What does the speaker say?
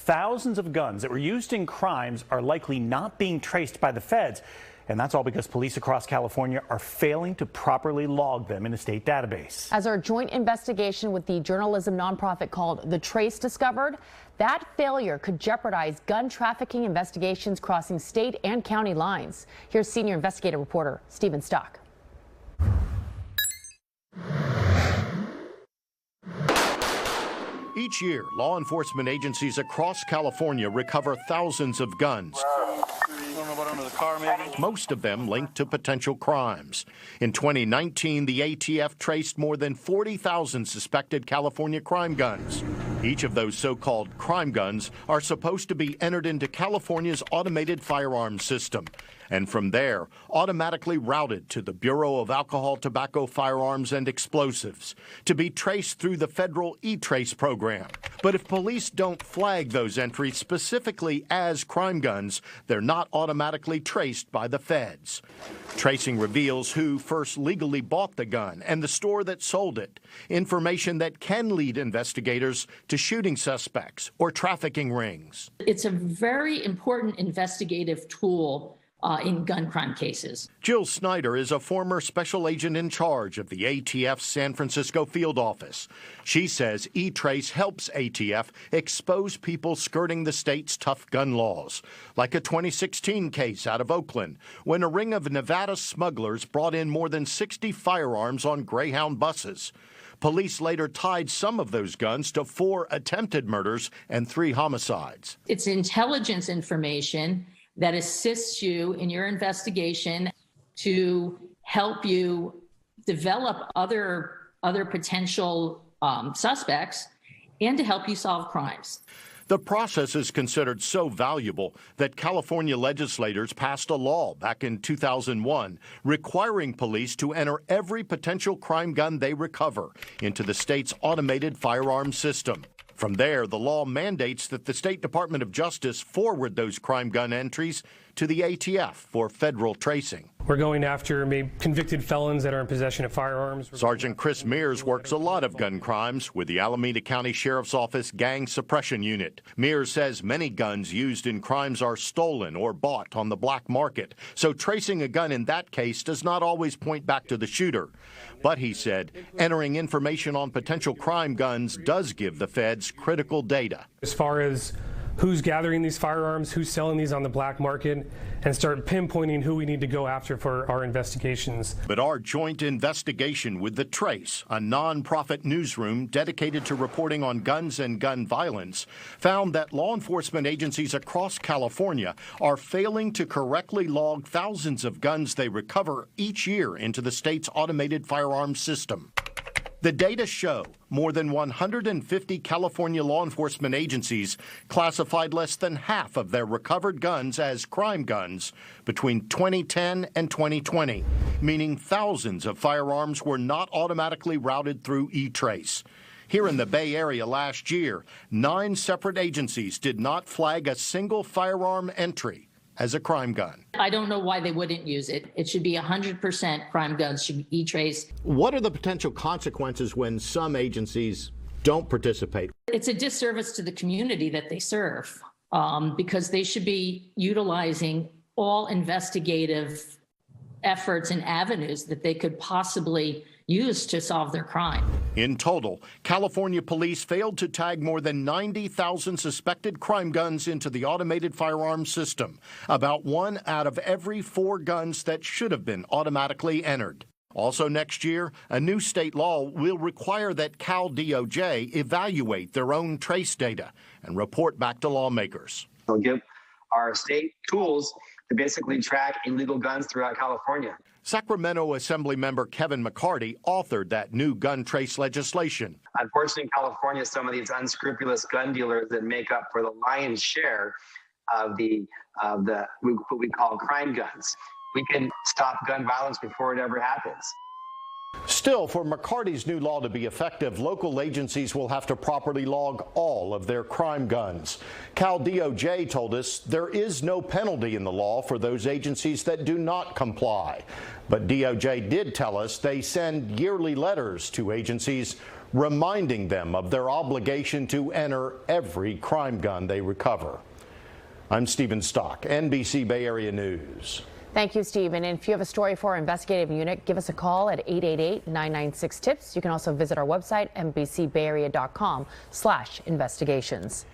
thousands of guns that were used in crimes are likely not being traced by the feds. And that's all because police across California are failing to properly log them in a state database. As our joint investigation with the journalism nonprofit called Untraced discovered, that failure could jeopardize gun trafficking investigations crossing state and county lines. Here's senior investigative reporter Stephen Stock. Each year, law enforcement agencies across California recover thousands of guns, most of them linked to potential crimes. In 2019, the ATF traced more than 40,000 suspected California crime guns. Each of those so-called crime guns are supposed to be entered into California's automated firearms system, and from there, automatically routed to the Bureau of Alcohol, Tobacco, Firearms, and Explosives to be traced through the federal E-Trace program. But if police don't flag those entries specifically as crime guns, they're not automatically traced by the feds. Tracing reveals who first legally bought the gun and the store that sold it, information that can lead investigators to shooting suspects or trafficking rings. It's a very important investigative tool in gun crime cases. Jill Snyder is a former special agent in charge of the ATF's San Francisco field office. She says E-Trace helps ATF expose people skirting the state's tough gun laws, like a 2016 case out of Oakland, when a ring of Nevada smugglers brought in more than 60 firearms on Greyhound buses. Police later tied some of those guns to 4 attempted murders and 3 homicides. It's intelligence information that assists you in your investigation to help you develop other potential suspects and to help you solve crimes. The process is considered so valuable that California legislators passed a law back in 2001 requiring police to enter every potential crime gun they recover into the state's automated firearms system. From there, the law mandates that the State Department of Justice forward those crime gun entries to the ATF for federal tracing. We're going after maybe convicted felons that are in possession of firearms. Sergeant Chris Mears works a lot of gun crimes with the Alameda County Sheriff's Office Gang Suppression Unit. Mears says many guns used in crimes are stolen or bought on the black market, so tracing a gun in that case does not always point back to the shooter. But he said entering information on potential crime guns does give the feds critical data. As far as who's gathering these firearms, who's selling these on the black market, and start pinpointing who we need to go after for our investigations. But our joint investigation with The Trace, a nonprofit newsroom dedicated to reporting on guns and gun violence, found that law enforcement agencies across California are failing to correctly log thousands of guns they recover each year into the state's automated firearms system. The data show more than 150 California law enforcement agencies classified less than half of their recovered guns as crime guns between 2010 and 2020, meaning thousands of firearms were not automatically routed through E-Trace. Here in the Bay Area last year, 9 separate agencies did not flag a single firearm entry as a crime gun. I don't know why they wouldn't use it. It should be 100% crime guns should be E-Trace. What are the potential consequences when some agencies don't participate? It's a disservice to the community that they serve because they should be utilizing all investigative efforts and avenues that they could possibly use to solve their crime. In total, California police failed to tag more than 90,000 suspected crime guns into the automated firearms system, about 1 out of every 4 guns that should have been automatically entered. Also next year, a new state law will require that Cal DOJ evaluate their own trace data and report back to lawmakers. It'll give our state tools to basically track illegal guns throughout California. Sacramento Assemblymember Kevin McCarty authored that new gun trace legislation. Unfortunately, in California, some of these unscrupulous gun dealers that make up for the lion's share of what we call crime guns. We can stop gun violence before it ever happens. Still, for McCarty's new law to be effective, local agencies will have to properly log all of their crime guns. Cal DOJ told us there is no penalty in the law for those agencies that do not comply. But DOJ did tell us they send yearly letters to agencies reminding them of their obligation to enter every crime gun they recover. I'm Stephen Stock, NBC Bay Area News. Thank you, Stephen. And if you have a story for our investigative unit, give us a call at 888-996-TIPS. You can also visit our website, NBCBayArea.com/investigations.